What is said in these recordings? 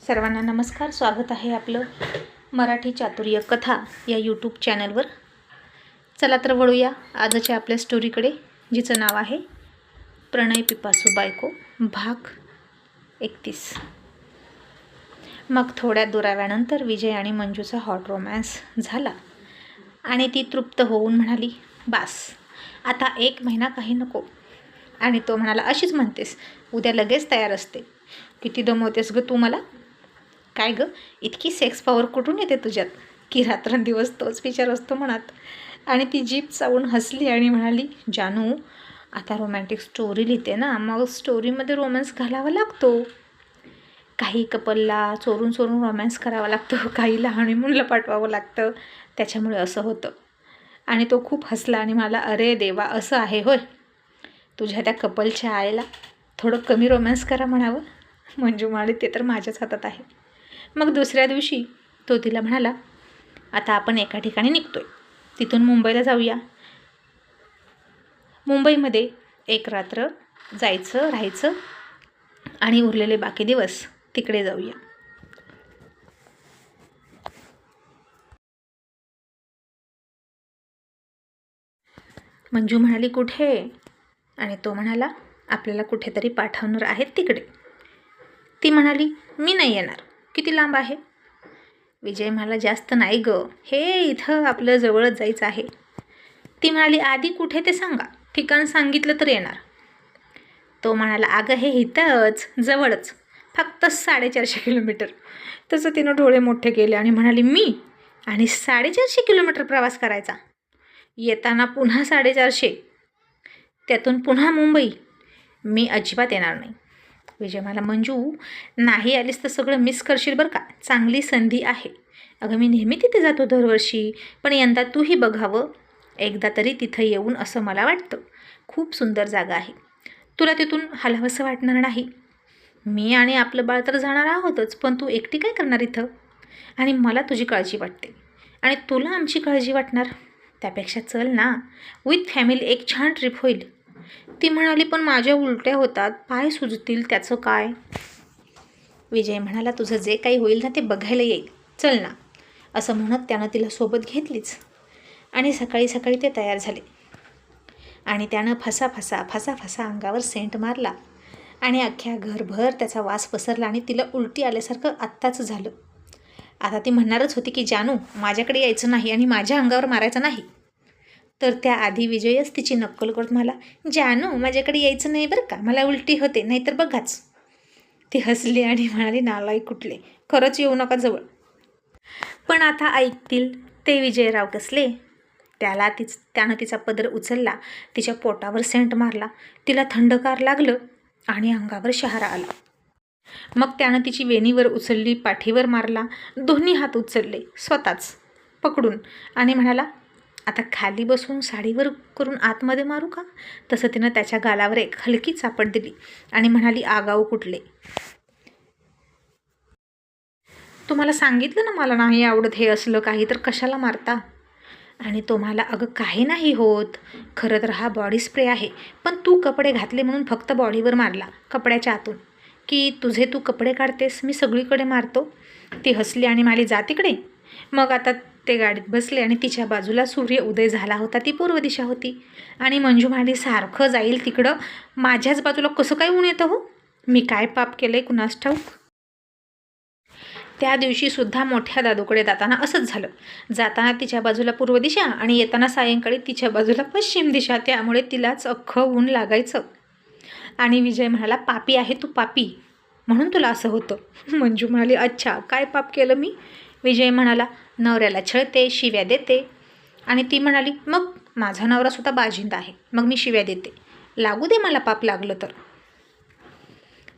सर्वांना नमस्कार. स्वागत आहे आपलं मराठी चातुर्य कथा या यूट्यूब चॅनलवर. चला तर वळूया आजच्या आपल्या स्टोरीकडे, जिचं नाव आहे प्रणय पिपासू बायको, भाग 31. मग थोड्या दुराव्यानंतर विजय आणि मंजूचा हॉट रोमॅन्स झाला आणि ती तृप्त होऊन म्हणाली, बास आता 1 महिना काही नको. आणि तो म्हणाला, अशीच म्हणतेस, उद्या लगेच तयार असते. किती दमवतेस ग तू मला. काय ग, इतकी सेक्स पॉवर कुठून येते तुझ्यात की रात्रंदिवस तोच विचार असतो मनात. आणि ती जीभ चावून हसली आणि म्हणाली, जानू आता रोमॅन्टिक स्टोरी लिहिते ना, मग स्टोरीमध्ये रोमॅन्स घालावा लागतो. काही कपलला चोरून रोमॅन्स करावा लागतो, काहीला हनीमूनला पाठवावं लागतं, त्याच्यामुळे असं होतं. आणि तो खूप हसला आणि मला, अरे देवा असं आहे होय. तुझ्या त्या कपलच्या आईला थोडं कमी रोमॅन्स करा म्हणावं. मंजू म्हणाली, ते तर माझ्याच हातात आहे. मग दुसऱ्या दिवशी तो तिला म्हणाला, आता आपण एका ठिकाणी निघतोय, तिथून मुंबईला जाऊया. मुंबईमध्ये 1 रात्र जायचं राहायचं आणि उरलेले बाकी दिवस तिकडे जाऊया. मंजू म्हणाली, कुठे. आणि तो म्हणाला, आपल्याला कुठेतरी पाठवणार आहेत तिकडे. ती म्हणाली, मी नाही येणार. किती लांब आहे. विजय म्हणाला, जास्त नाही ग, हे इथं आपलं जवळच जायचं आहे. ती म्हणाली, आधी कुठे ते सांगा, ठिकाण सांगितलं तर येणार. तो म्हणाला, अगं हे इथंच जवळच, फक्त 450 किलोमीटर. तसं तिनं डोळे मोठे केले आणि म्हणाली, मी आणि 450 किलोमीटर प्रवास करायचा, येताना पुन्हा 450, त्यातून पुन्हा मुंबई. मी अजिबात येणार नाही. विजय म्हणाला, मंजू नाही आलीस तर सगळं मिस करशील बरं का, चांगली संधी आहे. अगं मी नेहमी तिथे जातो दरवर्षी, पण यंदा तूही बघावं एकदा तरी तिथं येऊन असं मला वाटतं. खूप सुंदर जागा आहे, तुला तिथून हलावंसं वाटणार नाही. मी आणि आपलं बाळ तर जाणार आहोतच, पण तू एकटी काय करणार इथं. आणि मला तुझी काळजी वाटते आणि तुला आमची काळजी वाटणार. त्यापेक्षा चल ना, विथ फॅमिली एक छान ट्रिप होईल. ती म्हणाली, पण माझ्या उलट्या होतात, पाय सुजतील, त्याचं काय. विजय म्हणाला, तुझं जे काही होईल ना ते बघायला येईल, चल ना. असं म्हणत त्यानं तिला सोबत घेतलीच. आणि सकाळी सकाळी ते तयार झाले आणि त्यानं फसा अंगावर सेंट मारला आणि अख्ख्या घरभर त्याचा वास पसरला आणि तिला उलटी आल्यासारखं आत्ताच झालं. आता ती म्हणणारच होती की जानू माझ्याकडे यायचं नाही आणि माझ्या अंगावर मारायचं नाही. तर त्याआधी विजयच तिची नक्कल करत मला, जानू माझ्याकडे यायचं नाही बरं का, मला उलटी होते, नाहीतर बघाच. ती हसली आणि म्हणाली, नालायक कुठले, खरंच येऊ नका जवळ. पण आता ऐकतील ते विजयराव कसले. त्यानं तिचा पदर उचलला, तिच्या पोटावर सेंट मारला, तिला थंडगार लागलं आणि अंगावर शहारा आला. मग त्यानं तिची वेणीवर उचलली, पाठीवर मारला, दोन्ही हात उचलले स्वतःच पकडून आणि म्हणाला, आता खाली बसून साडीवर करून आतमध्ये मारू का. तसं तिनं त्याच्या गालावर एक हलकी चापट दिली आणि म्हणाली, आगाऊ कुठले. तुम्हाला सांगितलं ना मला नाही आवडत हे असलं काही, तर कशाला मारता. आणि तो म्हणाला, अगं काही नाही होत, खरं तर हा बॉडी स्प्रे आहे, पण तू कपडे घातले म्हणून फक्त बॉडीवर मारला, कपड्याच्या आतून, की तुझे तू कपडे काढतेस मी सगळीकडे मारतो. ती हसली आणि म्हणाली, जा तिकडे. मग आता ते गाडीत बसले आणि तिच्या बाजूला सूर्य उदय झाला होता, ती पूर्व दिशा होती. आणि मंजू म्हणाली, सारखं जाईल तिकडं, माझ्याच बाजूला कसं काय ऊन येतं हो, मी काय पाप केलंय कुणास ठाऊक. त्या दिवशीसुद्धा मोठ्या दादूकडे जाताना असंच झालं. जाताना तिच्या बाजूला पूर्व दिशा आणि येताना सायंकाळी तिच्या बाजूला पश्चिम दिशा, त्यामुळे तिलाच अख्खं ऊन लागायचं. आणि विजय म्हणाला, पापी आहे तू, पापी, म्हणून तुला असं होतं. मंजू म्हणाली, अच्छा काय पाप केलं मी. विजय म्हणाला, नवऱ्याला छळते, शिव्या देते. आणि ती म्हणाली, मग माझा नवरासुद्धा बाजिंदा आहे, मग मी शिव्या देते, लागू दे मला पाप लागलं तर.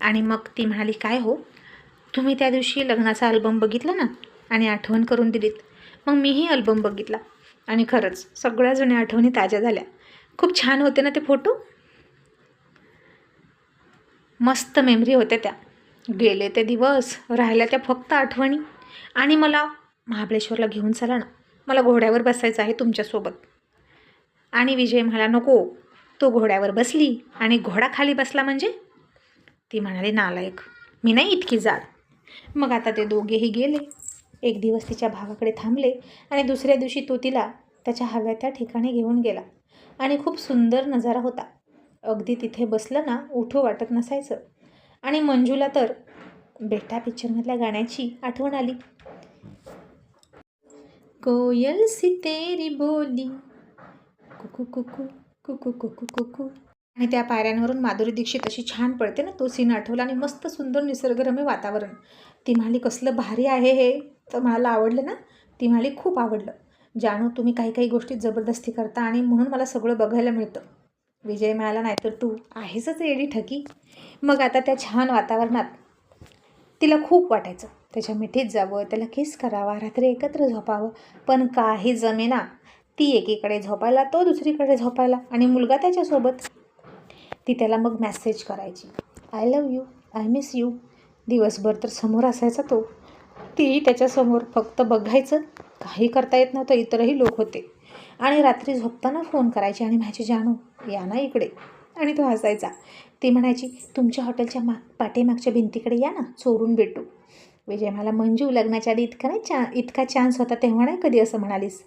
आणि मग ती म्हणाली, काय हो तुम्ही त्या दिवशी लग्नाचा अल्बम बघितला ना आणि आठवण करून दिलीत. मग मीही अल्बम बघितला आणि खरंच सगळ्या जुन्या आठवणी ताज्या झाल्या. खूप छान होते ना ते फोटो, मस्त मेमरी होत्या त्या. गेले ते दिवस, राहिल्या त्या फक्त आठवणी. आणि मला महाबळेश्वरला घेऊन चला ना, मला घोड्यावर बसायचं आहे तुमच्यासोबत. आणि विजय म्हणाला, नको. तो घोड्यावर बसली आणि घोडा खाली बसला म्हणजे. ती म्हणाली, नालायक, मी नाही इतकी जाड. मग आता ते दोघेही गेले. एक दिवस तिच्या भावाकडे थांबले आणि दुसऱ्या दिवशी तो तिला त्याच्या हव्या त्या ठिकाणी घेऊन गेला आणि खूप सुंदर नजारा होता. अगदी तिथे बसलं ना उठू वाटत नसायचं. आणि मंजूला तर बेटा पिक्चरमधल्या गाण्याची आठवण आली. कोयल सी तेरी बोली कुकू कुकू कुकू कुकू कुकू. आणि त्या पायऱ्यांवरून माधुरी दीक्षित अशी छान पडते ना, तो सीन आठवला. आणि मस्त सुंदर निसर्गरम्य वातावरण. ती म्हणाली कसलं भारी आहे हे. तर मला आवडलं ना. ती म्हणाली खूप आवडलं. जानू तुम्ही काही काही गोष्टी जबरदस्ती करता आणि म्हणून मला सगळं बघायला मिळतं. विजय मिळाला नाही तर तू आहेसच एडी ठकी. मग आता त्या छान वातावरणात तिला खूप वाटायचं त्याच्या मिठीत जावं, त्याला किस करावा, रात्री एकत्र झोपावं. पण काही जमेना. ती एकीकडे झोपायला, तो दुसरीकडे झोपायला आणि मुलगा त्याच्यासोबत. ती त्याला मग मेसेज करायची, I love you, I miss you. दिवसभर तर समोर असायचा तो. तीही त्याच्यासमोर. फक्त बघायचं, काही करता येत नव्हतं. इतरही लोक होते. आणि रात्री झोपताना फोन करायची आणि म्हणायची जानू या ना इकडे. आणि तो हसायचा. ती म्हणायची तुमच्या हॉटेलच्या पाठीमागच्या भिंतीकडे या ना, चोरून भेटू. विजय म्हणाला मंजू लग्नाच्या आधी इतका चान्स होता तेव्हा नाही कधी असं म्हणालीस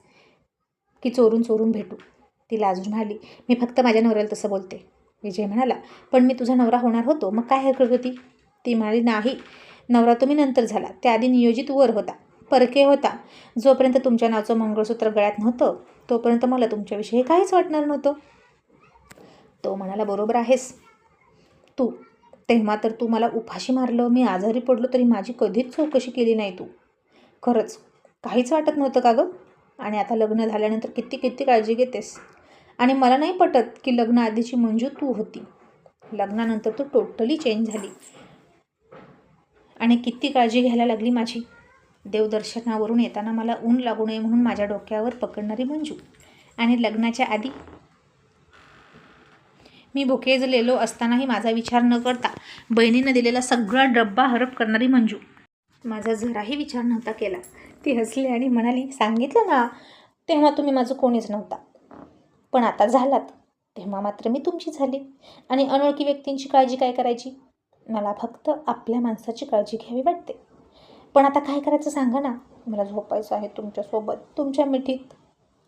की चोरून चोरून भेटू. तिला अजून म्हणाली मी फक्त माझ्या नवऱ्याला तसं बोलते. विजय म्हणाला पण मी तुझा नवरा होणार होतो, मग काय हरकत होती. ती म्हणाली नाही, नवरा तुम्ही नंतर झाला, त्याआधी नियोजित वर होता, परके होता. जोपर्यंत तुमच्या नावचं मंगळसूत्र गळ्यात नव्हतं तोपर्यंत मला तुमच्याविषयी काहीच वाटणार नव्हतं. तो म्हणाला बरोबर आहेस तू. तेव्हा तर तू मला उपाशी मारलं, मी आजारी पडलो तरी माझी कधीच चौकशी केली नाही तू. खरंच काहीच वाटत नव्हतं का गं. आणि आता लग्न झाल्यानंतर किती किती काळजी घेतेस. आणि मला नाही पटत की लग्न आधीची मंजू तू होती. लग्नानंतर तू टोटली चेंज झाली आणि किती काळजी घ्यायला लागली माझी. देवदर्शनावरून येताना मला ऊन लागू नये म्हणून माझ्या डोक्यावर पकडणारी मंजू. आणि लग्नाच्या आधी मी भुकेजलेलो असतानाही माझा विचार न करता बहिणीनं दिलेला सगळा डब्बा हरप करणारी मंजू. माझा जराही विचार नव्हता केला. ती हसली आणि म्हणाली सांगितलं ना, तेव्हा तुम्ही माझं कोणीच नव्हता, पण आता झालात तेव्हा मात्र मी तुमची झाली. आणि अनोळखी व्यक्तींची काळजी काय करायची. मला फक्त आपल्या माणसाची काळजी घ्यावी वाटते. पण आता काय करायचं सांगा ना. मला झोपायचं आहे तुमच्यासोबत, तुमच्या मिठीत.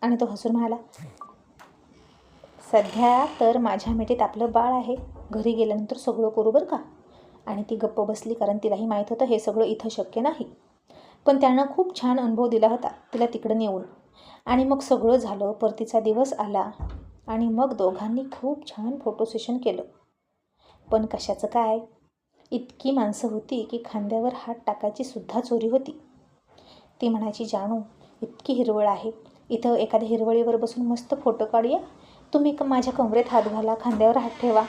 आणि तो हसून म्हणाला सध्या तर माझ्या मिठीत आपलं बाळ आहे, घरी गेल्यानंतर सगळं करू बरं का. आणि ती गप्प बसली, कारण तिलाही माहीत होतं हे सगळं इथं शक्य नाही. पण त्यानं खूप छान अनुभव दिला होता तिला तिकडं नेऊन. आणि मग सगळं झालं, परतीचा दिवस आला आणि मग दोघांनी खूप छान फोटो सेशन केलं. पण कशाचं काय, इतकी माणसं होती की खांद्यावर हात टाकायची सुद्धा चोरी होती. ती म्हणायची जानू इतकी हिरवळ आहे, इथं एखाद्या हिरवळीवर बसून मस्त फोटो काढूया, तुम्ही माझ्या कमरेत हात घाला, खांद्यावर हात ठेवा.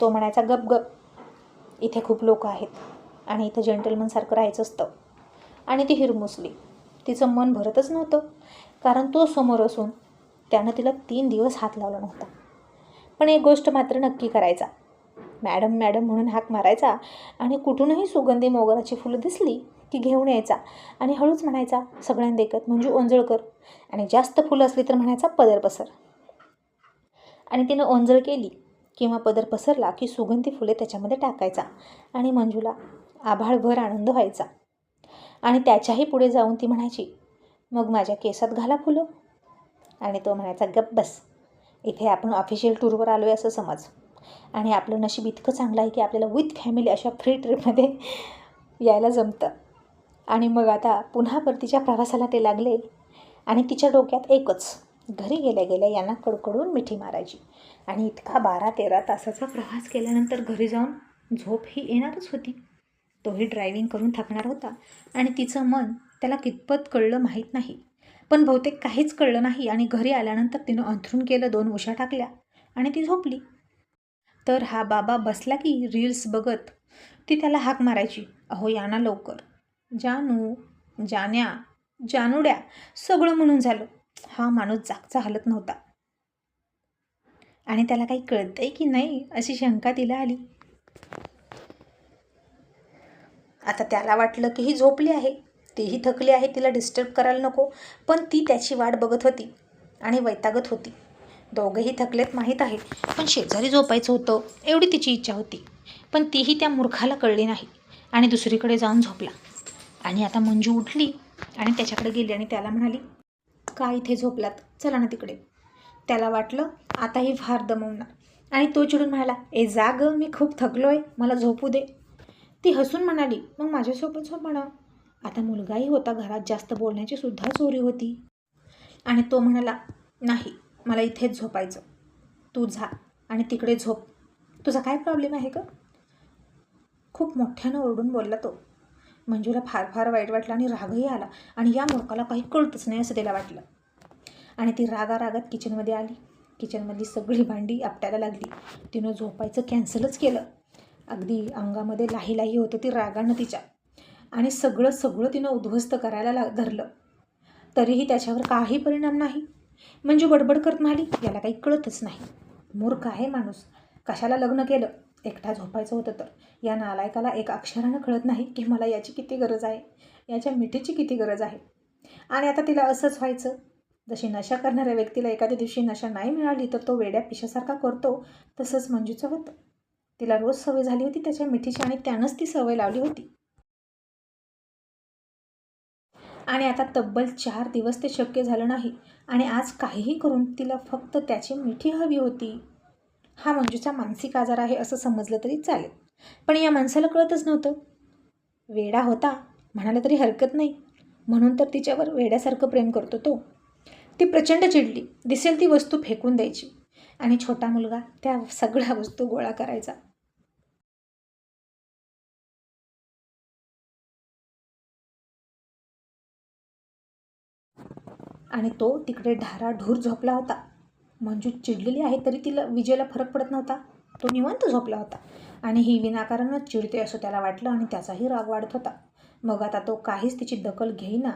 तो म्हणायचा गप गप, इथे खूप लोक आहेत आणि इथं जेंटलमनसारखं राहायचं असतं. आणि ती हिरमुसली. तिचं मन भरतच नव्हतं, कारण तो समोर असून त्यानं तिला 3 दिवस हात लावला नव्हता. पण एक गोष्ट मात्र नक्की करायचा, मॅडम मॅडम म्हणून हाक मारायचा आणि कुठूनही सुगंधी मोगराची फुलं दिसली की घेऊन यायचा आणि हळूच म्हणायचा सगळ्यांना देखत मंजू ओंजळ. आणि जास्त फुलं असली तर म्हणायचा पदर पसर. आणि तिनं ओंजळ केली किंवा पदर पसरला की सुगंधी फुले त्याच्यामध्ये टाकायचा आणि मंजूला आभाळभर आनंद व्हायचा. आणि त्याच्याही पुढे जाऊन ती म्हणायची मग माझ्या केसात घाला फुलं. आणि तो म्हणायचा गप्प बस, इथे आपण ऑफिशियल टूरवर आलो आहे असं समज. आणि आपलं नशीब इतकं चांगलं आहे की आपल्याला विथ फॅमिली अशा फ्री ट्रिपमध्ये यायला जमतं. आणि मग आता पुन्हा परतीच्या प्रवासाला ते लागले. आणि तिच्या डोक्यात एकच, घरी गेल्या गेल्या यांना कडकडून मिठी मारायची. आणि इतका 12-13 तासाचा प्रवास केल्यानंतर घरी जाऊन झोप ही येणारच होती. तोही ड्रायव्हिंग करून थकणार होता. आणि तिचं मन त्याला कितपत कळलं माहीत नाही, पण बहुतेक काहीच कळलं नाही. आणि घरी आल्यानंतर तिनं अंथरूण केलं, 2 उशा टाकल्या आणि ती झोपली. तर हा बाबा बसला की रील्स बघत ती त्याला हाक मारायची, अहो या ना लवकर, जानू, जान्या, जानूड्या, सगळं म्हणून झालं. हा माणूस जागचा हालत नव्हता. आणि त्याला काही कळतंय की नाही अशी शंका तिला आली. आता त्याला वाटलं की ही झोपली आहे, तीही थकली आहे, तिला डिस्टर्ब करायला नको. पण ती त्याची वाट बघत होती आणि वैतागत होती. दोघंही थकलेत माहीत आहे, पण शेजारी झोपायचं होतं एवढी तिची इच्छा होती. पण तीही त्या मूर्खाला कळली नाही. आणि दुसरीकडे जाऊन झोपला. आणि आता मंजू उठली आणि त्याच्याकडे गेली आणि त्याला म्हणाली, का इथे झोपलात, चला ना तिकडे. त्याला वाटलं आता ही फार दमवणार आणि तो चिडून म्हणाला, ए जाग, मी खूप थकलो आहे, मला झोपू दे. ती हसून म्हणाली, मग माझ्यासोबत झोप म्हणा. आता मुलगाही होता घरात, जास्त बोलण्याची सुद्धा चोरी होती. आणि तो म्हणाला, नाही, मला इथेच झोपायचं, तू जा आणि तिकडे झोप, तुझा काय प्रॉब्लेम आहे का. खूप मोठ्यानं ओरडून बोलला तो. मंजूला फार फार वाईट वाटलं आणि रागही आला आणि या मूर्खाला काही कळतच नाही असं तिला वाटलं. आणि ती रागारागात किचनमध्ये आली. किचनमधली सगळी भांडी आपटायला लागली. तिनं झोपायचं कॅन्सलच केलं. अगदी अंगामध्ये लाही होतं ती रागानं तिच्या. आणि सगळं तिनं उद्ध्वस्त करायला धरलं. तरीही त्याच्यावर काही परिणाम नाही. मंजू बडबड करत म्हणाली, याला काही कळतच नाही, मूर्ख आहे माणूस, कशाला लग्न केलं, एकटा झोपायचं होतं तर. या नालायकाला एक अक्षरानं कळत नाही की मला याची किती गरज आहे, याच्या मिठीची किती गरज आहे. आणि आता तिला असंच व्हायचं. जशी नशा करणाऱ्या व्यक्तीला एखाद्या दिवशी नशा नाही मिळाली तर तो वेड्या पिशासारखा करतो, तसंच मंजूचं होतं. तिला रोज सवय झाली होती त्याच्या मिठीची आणि त्यानंच ती सवय लावली होती. आणि आता तब्बल 4 दिवस ते शक्य झालं नाही आणि आज काहीही करून तिला फक्त त्याची मिठी हवी होती. हा मंजूचा मानसिक आजार आहे असं समजलं तरी चालेल, पण या माणसाला कळतच नव्हतं. वेडा होता म्हणाले तरी हरकत नाही, म्हणून तर तिच्यावर वेड्यासारखं प्रेम करतो तो. ती प्रचंड चिडली. दिसेल ती वस्तू फेकून द्यायची आणि छोटा मुलगा त्या सगळ्या वस्तू गोळा करायचा. आणि तो तिकडे ढाराढूर झोपला होता. मंजू चिडलेली आहे तरी तिला विजयला फरक पडत नव्हता. तो निवांत झोपला होता आणि ही विनाकारणच चिडते असं त्याला वाटलं आणि त्याचाही राग वाढत होता. मग आता तो काहीच तिची दखल घेईना,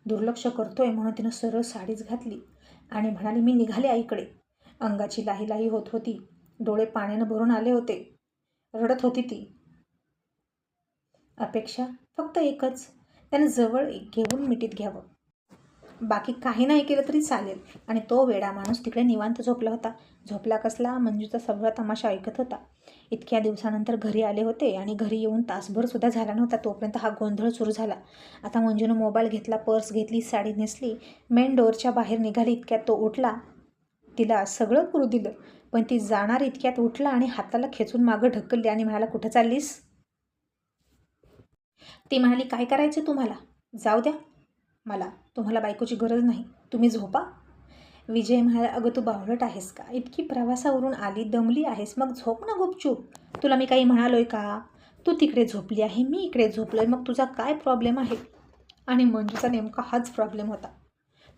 दुर्लक्ष करतोय म्हणून तिनं सरळ साडीच घातली आणि म्हणाली, मी निघाले आईकडे. अंगाची लाही होत होती, डोळे पाण्यानं भरून आले होते, रडत होती ती. अपेक्षा फक्त एकच, त्याने जवळ घेऊन मिठीत घ्यावं, बाकी काही नाही केलं तरी चालेल. आणि तो वेडा माणूस तिकडे निवांत झोपला होता. झोपला कसला, मंजूचा सगळा तमाशा ऐकत होता. इतक्या दिवसानंतर घरी आले होते आणि घरी येऊन तासभरसुद्धा झाला नव्हता तोपर्यंत हा गोंधळ सुरू झाला. आता मंजूनं मोबाईल घेतला, पर्स घेतली, साडी नेसली, मेन डोअरच्या बाहेर निघाली. इतक्यात तो उठला. तिला सगळं करू दिलं, पण ती जाणार इतक्यात उठला आणि हाताला खेचून मागं ढकलली आणि म्हणाला, कुठं चाललीस. ती म्हणाली, काय करायचं तुम्हाला, जाऊ द्या मला, तुम्हाला बायकोची गरज नाही, तुम्ही झोपा. विजय म्हणाला, अगं तू बावळट आहेस का, इतकी प्रवासावरून आली, दमली आहेस, मग झोप ना गुपचूप, तुला मी काही म्हणालोय का. तू तिकडे झोपली आहे, मी इकडे झोपलोय, मग तुझा काय प्रॉब्लेम आहे. आणि मंजूचा नेमका हाच प्रॉब्लेम होता.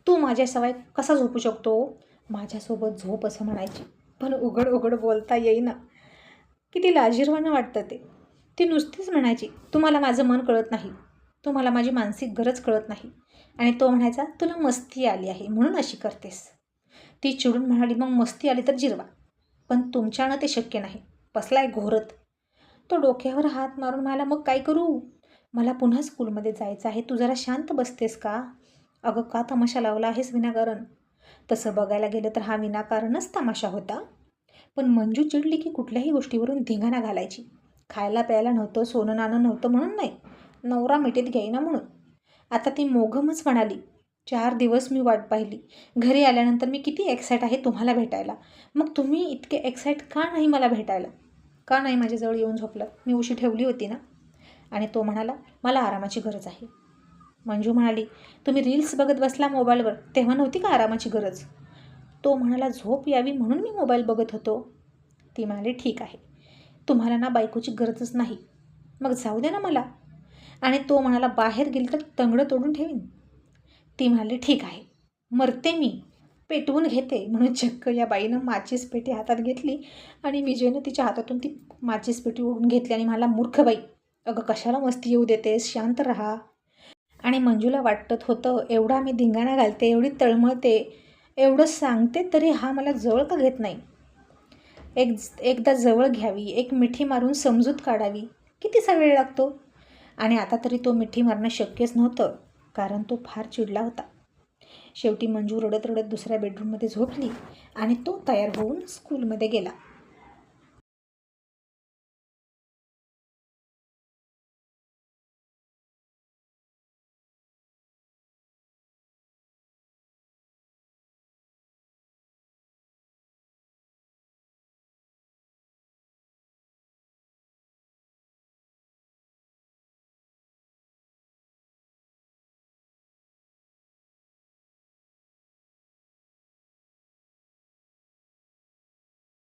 तू माझ्याशिवाय कसा झोपू शकतो, माझ्यासोबत झोप असं म्हणायची, पण उघड बोलता येईना. किती लाजिरवाणं वाटतं ते. ती नुसतीच म्हणायची, तुम्हाला माझं मन कळत नाही, तुम्हाला माझी मानसिक गरज कळत नाही. आणि तो म्हणायचा, तुला मस्ती आली आहे म्हणून अशी करतेस. ती चिडून म्हणाली, मग मस्ती आली तर जिरवा, पण तुमच्यानं ते शक्य नाही, बसलाय घोरत. तो डोक्यावर हात मारून म्हणाला, मग काय करू, मला पुन्हा स्कूलमध्ये जायचं आहे, तू जरा शांत बसतेस का. अगं का तमाशा लावला आहेस विनाकारण. तसं बघायला गेलं तर हा विनाकारणच तमाशा होता, पण मंजू चिडली की कुठल्याही गोष्टीवरून धिंगाणा घालायची. खायला प्यायला नव्हतं, सोनं नाणं नव्हतं म्हणून नाही, नवरा मिठीत घेईना म्हणून. आता ती मोघमच म्हणाली, 4 दिवस मी वाट पाहिली, घरी आल्यानंतर मी किती एक्साईट आहे तुम्हाला भेटायला, मग तुम्ही इतके एक्साईट का नाही मला भेटायला, का नाही माझ्याजवळ येऊन झोपलं, मी उशी ठेवली होती ना. आणि तो म्हणाला, मला आरामाची गरज आहे. मंजू म्हणाली, तुम्ही रील्स बघत बसला मोबाईलवर, तेव्हा नव्हती का आरामाची गरज. तो म्हणाला, झोप यावी म्हणून मी मोबाईल बघत होतो. ती म्हणाली, ठीक आहे, तुम्हाला ना बायकोची गरजच नाही, मग जाऊ दे ना मला. आणि तो म्हणाला, बाहेर गेली तर तंगडं तोडून ठेवीन. ती म्हणाली, ठीक आहे, मरते मी, पेटवून घेते. म्हणून चक्क या बाईनं माचीस पेटी हातात घेतली आणि विजयनं तिच्या हातातून ती माचीस पेटी ओढून घेतली आणि म्हणाला, मूर्ख बाई, अगं कशाला मस्ती येऊ देतेस, शांत राहा. आणि मंजूला वाटत होतं, एवढा मी धिंगाणा घालते, एवढी तळमळते, एवढं सांगते तरी हा मला जवळ का घेत नाही. एकदा जवळ घ्यावी, एक मिठी मारून समजूत काढावी, कितीसा वेळ लागतो. आणि आता तरी तो मिठी मारणं शक्यच नव्हतं, कारण तो फार चिडला होता. शेवटी मंजू रडत रडत दुसऱ्या बेडरूममध्ये झोपली आणि तो तयार होऊन स्कूलमध्ये गेला.